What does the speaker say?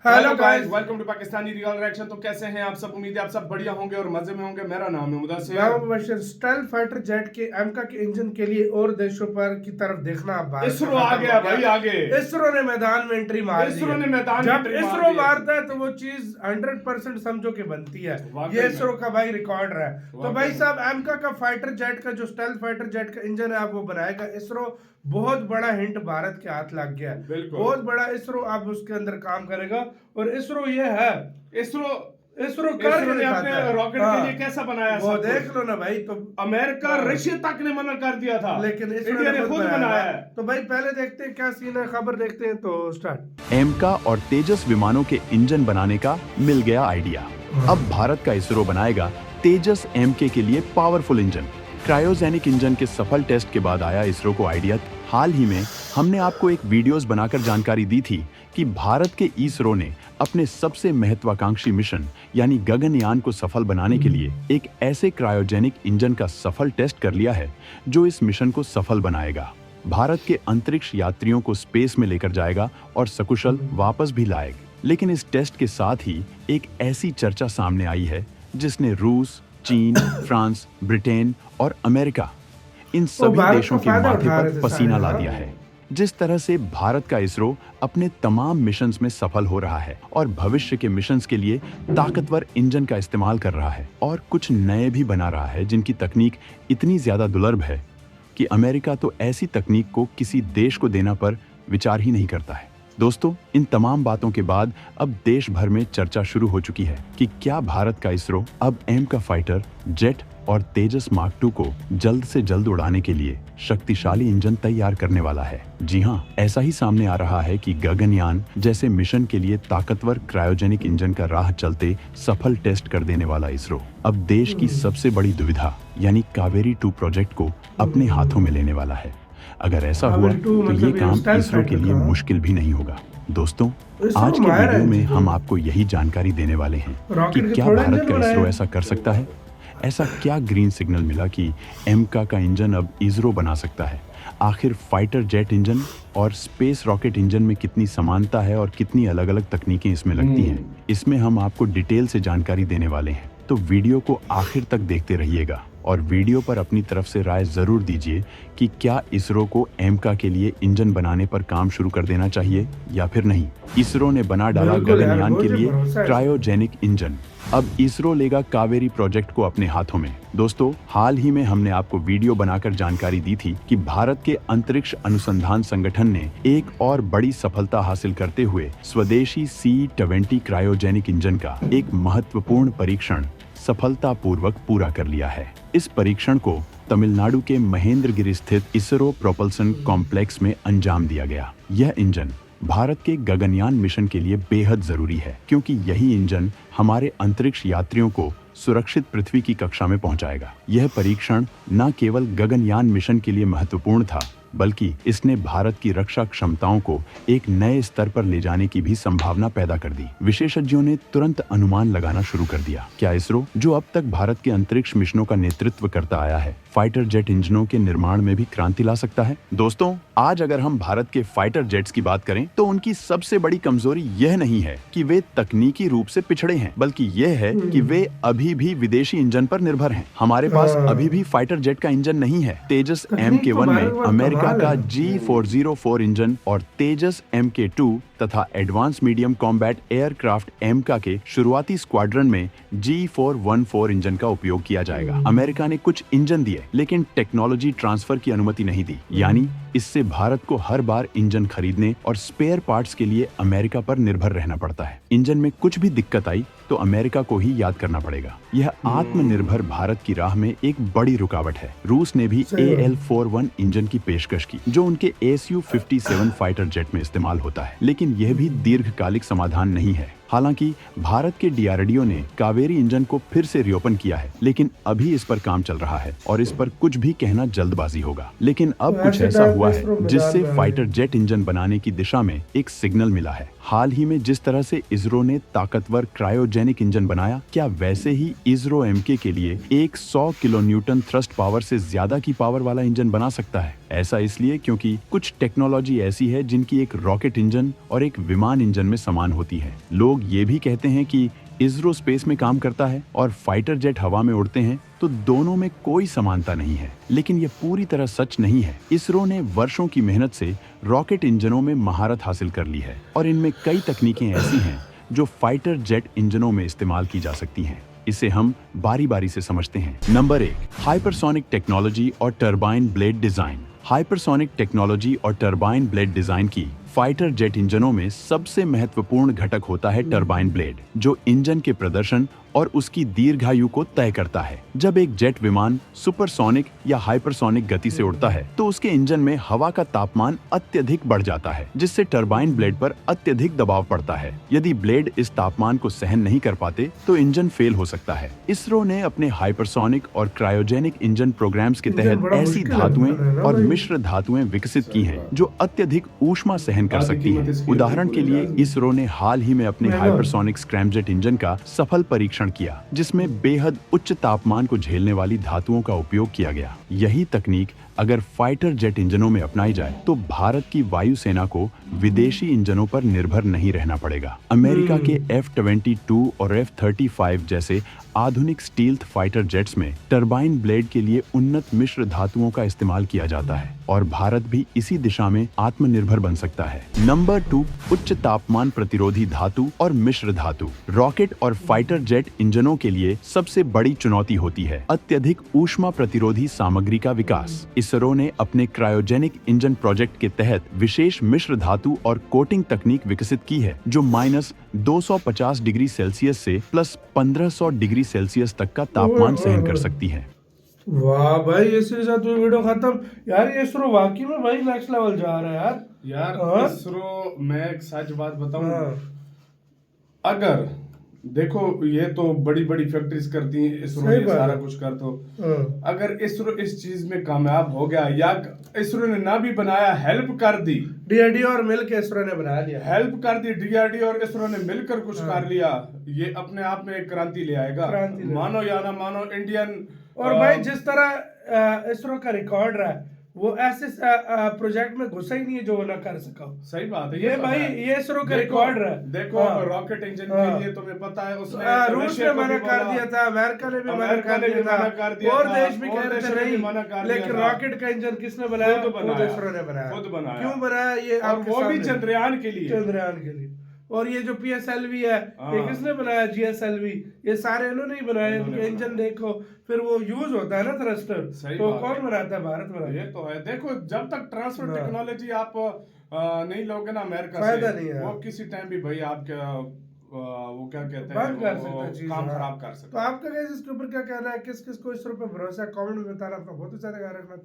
Hello guys, welcome to Pakistani real reaction. तो कैसे हैं आप सब? उम्मीद है आप सब बढ़िया होंगे और मजे में होंगे। मेरा नाम है मुदस्सिर। स्टाइल फाइटर जेट के एमका के इंजन के लिए और देशों पर की तरफ देखना। अब भारत इसरो आ गया भाई, आगे इसरो ने मैदान में एंट्री मार दी इसरो है। ने मैदान जब इसरो मारता है तो वो चीज 100% समझो कि बनती है। ये इसरो का भाई रिकॉर्ड है। तो भाई साहब, एमका का फाइटर जेट का जो स्टाइल फाइटर जेट का इंजन है अब वो बनाएगा इसरो। बहुत बड़ा हिंट भारत के हाथ लग गया। बहुत बड़ा इसरो अब उसके अंदर काम करेगा। और इसरो ये है, इसरो इसरो ने अपने रॉकेट के लिए कैसा बनाया वो देख लो ना भाई। तो अमेरिका रशिया तक ने मना कर दिया था, लेकिन इंडिया ने खुद बनाया है। तो भाई पहले देखते हैं क्या सीन है, खबर देखते हैं। तो स्टार्ट। एमका और तेजस विमानों के इंजन बनाने का मिल गया आइडिया। अब भारत का इसरो बनाएगा तेजस एमके के लिए पावरफुल इंजन। क्रायोजेनिक इंजन के सफल टेस्ट के बाद आया इसरो को आइडिया। हाल ही में हमने आपको एक वीडियोस बनाकर जानकारी दी थी कि भारत के इसरो ने अपने सबसे महत्वाकांक्षी मिशन यानी गगनयान को सफल बनाने के लिए एक ऐसे क्रायोजेनिक इंजन का सफल टेस्ट कर लिया है जो इस मिशन को सफल बनाएगा, भारत के अंतरिक्ष यात्रियों को स्पेस में लेकर जाएगा और सकुशल वापस भी लाएगा। लेकिन इस टेस्ट के साथ ही एक ऐसी चर्चा सामने आई है जिसने रूस, चीन, फ्रांस, ब्रिटेन और अमेरिका इन सभी देशों के माथे पर पसीना ला दिया है। जिस तरह से भारत का इसरो अपने तमाम मिशंस में सफल हो रहा है और भविष्य के मिशंस के लिए ताकतवर इंजन का इस्तेमाल कर रहा है और कुछ नए भी बना रहा है जिनकी तकनीक इतनी ज्यादा दुर्लभ है कि अमेरिका तो ऐसी तकनीक को किसी देश को देना पर विचार ही नहीं करता है। दोस्तों, इन तमाम बातों के बाद अब देश भर में चर्चा शुरू हो चुकी है कि क्या भारत का इसरो अब एमका फाइटर जेट और तेजस मार्क 2 को जल्द से जल्द उड़ाने के लिए शक्तिशाली इंजन तैयार करने वाला है। जी हाँ, ऐसा ही सामने आ रहा है कि गगनयान जैसे मिशन के लिए ताकतवर क्रायोजेनिक इंजन का राह चलते सफल टेस्ट कर देने वाला इसरो अब देश की सबसे बड़ी दुविधा यानी कावेरी 2 प्रोजेक्ट को अपने हाथों में लेने वाला है। अगर ऐसा हुआ तो ये काम इसरो के लिए मुश्किल भी नहीं होगा। दोस्तों, आज के वीडियो में हम आपको यही जानकारी देने वाले हैं कि क्या भारत का इसरो ऐसा कर सकता है। ऐसा क्या ग्रीन सिग्नल मिला कि एमका का इंजन अब इसरो बना सकता है। आखिर फाइटर जेट इंजन और स्पेस रॉकेट इंजन में कितनी समानता है और कितनी अलग अलग तकनीकें इसमें लगती हैं, इसमें हम आपको डिटेल से जानकारी देने वाले हैं। तो वीडियो को आखिर तक देखते रहिएगा और वीडियो पर अपनी तरफ से राय जरूर दीजिए कि क्या इसरो को एमका के लिए इंजन बनाने पर काम शुरू कर देना चाहिए या फिर नहीं। इसरो ने बना डाला गगनयान के लिए क्रायोजेनिक इंजन। अब इसरो लेगा कावेरी प्रोजेक्ट को अपने हाथों में। दोस्तों, हाल ही में हमने आपको वीडियो बनाकर जानकारी दी थी कि भारत के अंतरिक्ष अनुसंधान संगठन ने एक और बड़ी सफलता हासिल करते हुए स्वदेशी C-20 क्रायोजेनिक इंजन का एक महत्वपूर्ण परीक्षण सफलतापूर्वक पूरा कर लिया है। इस परीक्षण को तमिलनाडु के महेंद्रगिरी स्थित इसरो प्रोपल्सन कॉम्प्लेक्स में अंजाम दिया गया। यह इंजन भारत के गगनयान मिशन के लिए बेहद जरूरी है क्योंकि यही इंजन हमारे अंतरिक्ष यात्रियों को सुरक्षित पृथ्वी की कक्षा में पहुंचाएगा। यह परीक्षण न केवल गगनयान मिशन के लिए महत्वपूर्ण था बल्कि इसने भारत की रक्षा क्षमताओं को एक नए स्तर पर ले जाने की भी संभावना पैदा कर दी। विशेषज्ञों ने तुरंत अनुमान लगाना शुरू कर दिया, क्या इसरो, जो अब तक भारत के अंतरिक्ष मिशनों का नेतृत्व करता आया है, फाइटर जेट इंजनों के निर्माण में भी क्रांति ला सकता है। दोस्तों, आज अगर हम भारत के फाइटर जेट्स की बात करें तो उनकी सबसे बड़ी कमजोरी यह नहीं है कि वे तकनीकी रूप से पिछड़े हैं, बल्कि यह है कि वे अभी भी विदेशी इंजन पर निर्भर हैं। हमारे पास अभी भी फाइटर जेट का इंजन नहीं है। तेजस MK1 में अमेरिका का G404 इंजन और तेजस MK2 तथा एडवांस मीडियम कॉम्बैट एयरक्राफ्ट एमका के शुरुआती स्क्वाड्रन में G414 इंजन का उपयोग किया जाएगा। अमेरिका ने कुछ इंजन दिए लेकिन टेक्नोलॉजी ट्रांसफर की अनुमति नहीं दी, यानी इससे भारत को हर बार इंजन खरीदने और स्पेयर पार्ट्स के लिए अमेरिका पर निर्भर रहना पड़ता है। इंजन में कुछ भी दिक्कत आई तो अमेरिका को ही याद करना पड़ेगा। यह आत्मनिर्भर भारत की राह में एक बड़ी रुकावट है। रूस ने भी AL-41 इंजन की पेशकश की जो उनके Su-57 फाइटर जेट में इस्तेमाल होता है, लेकिन यह भी दीर्घकालिक समाधान नहीं है। हालांकि भारत के DRDO ने कावेरी इंजन को फिर से रिओपन किया है, लेकिन अभी इस पर काम चल रहा है और इस पर कुछ भी कहना जल्दबाजी होगा। लेकिन अब कुछ ऐसा हुआ है, इसरो जिससे मैदान में फाइटर जेट इंजन बनाने की दिशा में एक सिग्नल मिला है। हाल ही में जिस तरह से इसरो ने ताकतवर क्रायोजेनिक इंजन बनाया, क्या वैसे ही इसरो एमके के लिए एक 100 किलो न्यूटन थ्रस्ट पावर से ज्यादा की पावर वाला इंजन बना सकता है? ऐसा इसलिए क्योंकि कुछ टेक्नोलॉजी ऐसी है जिनकी एक रॉकेट इंजन और एक विमान इंजन में समान होती है। लोग ये भी कहते हैं कि इसरो स्पेस में काम करता है और फाइटर जेट हवा में उड़ते हैं, तो दोनों में कोई समानता नहीं है। लेकिन ये पूरी तरह सच नहीं है। इसरो ने वर्षों की मेहनत से रॉकेट इंजनों में महारत हासिल कर ली है और इनमें कई तकनीकें ऐसी हैं जो फाइटर जेट इंजनों में इस्तेमाल की जा सकती हैं। इसे हम बारी बारी से समझते हैं। नंबर 1, हाइपरसोनिक टेक्नोलॉजी और turbine blade design. Hypersonic technology और टरबाइन ब्लेड डिजाइन की फाइटर जेट इंजनों में सबसे महत्वपूर्ण घटक होता है टरबाइन ब्लेड, जो इंजन के प्रदर्शन और उसकी दीर्घायु को तय करता है। जब एक जेट विमान सुपरसोनिक या हाइपरसोनिक गति से उड़ता है तो उसके इंजन में हवा का तापमान अत्यधिक बढ़ जाता है, जिससे टरबाइन ब्लेड पर अत्यधिक दबाव पड़ता है। यदि ब्लेड इस तापमान को सहन नहीं कर पाते तो इंजन फेल हो सकता है। इसरो ने अपने हाइपरसोनिक और क्रायोजेनिक इंजन प्रोग्राम्स के तहत ऐसी धातुएं और मिश्र धातुएं विकसित की हैं जो अत्यधिक ऊष्मा सहन कर सकती हैं। उदाहरण के लिए इसरो ने हाल ही में अपने हाइपरसोनिक स्क्रैमजेट इंजन का सफल परीक्षण किया, जिसमें बेहद उच्च तापमान को झेलने वाली धातुओं का उपयोग किया गया। यही तकनीक अगर फाइटर जेट इंजनों में अपनाई जाए तो भारत की वायुसेना को विदेशी इंजनों पर निर्भर नहीं रहना पड़ेगा। अमेरिका के F-22 और F-35 जैसे आधुनिक स्टील्थ फाइटर जेट्स में टरबाइन ब्लेड के लिए उन्नत मिश्र धातुओं का इस्तेमाल किया जाता है और भारत भी इसी दिशा में आत्मनिर्भर बन सकता है। नंबर 2, उच्च तापमान प्रतिरोधी धातु और मिश्र धातु। रॉकेट और फाइटर जेट इंजनों के लिए सबसे बड़ी चुनौती होती है अत्यधिक ऊष्मा प्रतिरोधी सामग्री का विकास। इसरो ने अपने क्रायोजेनिक इंजन प्रोजेक्ट के तहत विशेष मिश्र धातु और कोटिंग तकनीक विकसित की है, जो -250 डिग्री सेल्सियस से +1500 डिग्री सेल्सियस तक का तापमान सहन कर सकती है। वाह भाई, इसके साथ तो वीडियो खत्म। यार ये इसरो वाकई में भाई नेक्स्ट लेवल जा रहा है यार। यार इसरो, मैं एक सच बात बताऊं, अगर देखो ये तो बड़ी बड़ी फैक्ट्रीज करती हैं, इसरो ये सारा कुछ कर, तो अगर इसरो इस चीज में कामयाब हो गया या इसरो ने ना भी बनाया, हेल्प कर दी, डीआरडीओ और मिलकर इसरो ने बना लिया, हेल्प कर दी, डीआरडीओ और इसरो ने मिलकर कुछ कर लिया, ये अपने आप में एक क्रांति ले आएगा। मानो या ना मानो इंडियन। और भाई जिस तरह इसरो का रिकॉर्ड रहा है, वो ऐसे प्रोजेक्ट में घुसा ही नहीं है जो वो ना कर सका। सही बात है ये भाई, ये इसरो का रिकॉर्ड रहा है। देखो रॉकेट इंजन के लिए तुम्हें पता है उसने रूस ने मना कर दिया था, अमेरिका ने भी मना कर दिया था, और देश भी कह रहे थे नहीं, लेकिन रॉकेट का इंजन किसने बनाया? खुद इसरो ने बनाया। खुद बनाया। क्यों बनाया? ये वो भी चंद्रयान के लिए, चंद्रयान के लिए। और ये जो PSLV है, ये किसने बनाया? GSLV। ये सारे इन्होंने ही बनाए। इनके इंजन देखो, फिर वो यूज होता है ना थ्रस्टर, तो कौन बनाता है? भारत बनाता है। ये तो है। देखो जब तक ट्रांसफर टेक्नोलॉजी आप नहीं लोगे ना अमेरिका से, वो किसी टाइम भी भाई आपका वो क्या कहते हैं, काम खराब कर सकते। तो आपका इसके ऊपर क्या कहना है? किस किस को इसरो पे भरोसा है? कमेंट में बताना। आपका बहुत ज्यादा ख्याल रखना।